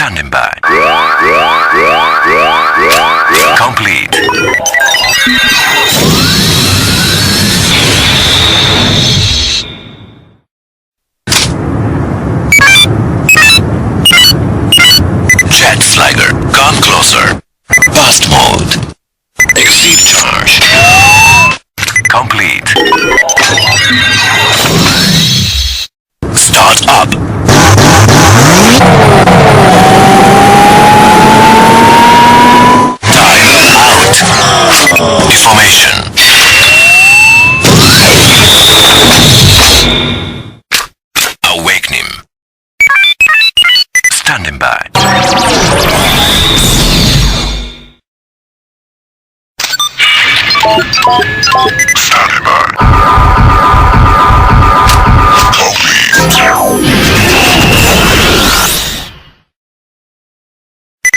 Standing by. Complete. Jet Flagger, come closer. Fast mode. Exceed charge. Complete. Start up. Time out. Deformation. Awakening. Standing by. Standing by.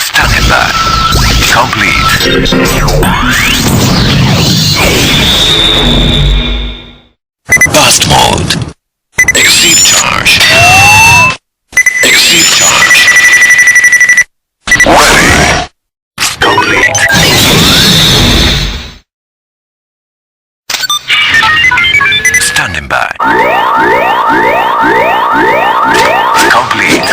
Standing by. Complete. Fast mode. Exceed charge. Exceed charge. Ready. Complete. Standing by. Complete.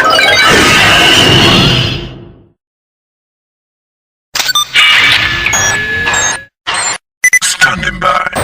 Standing by.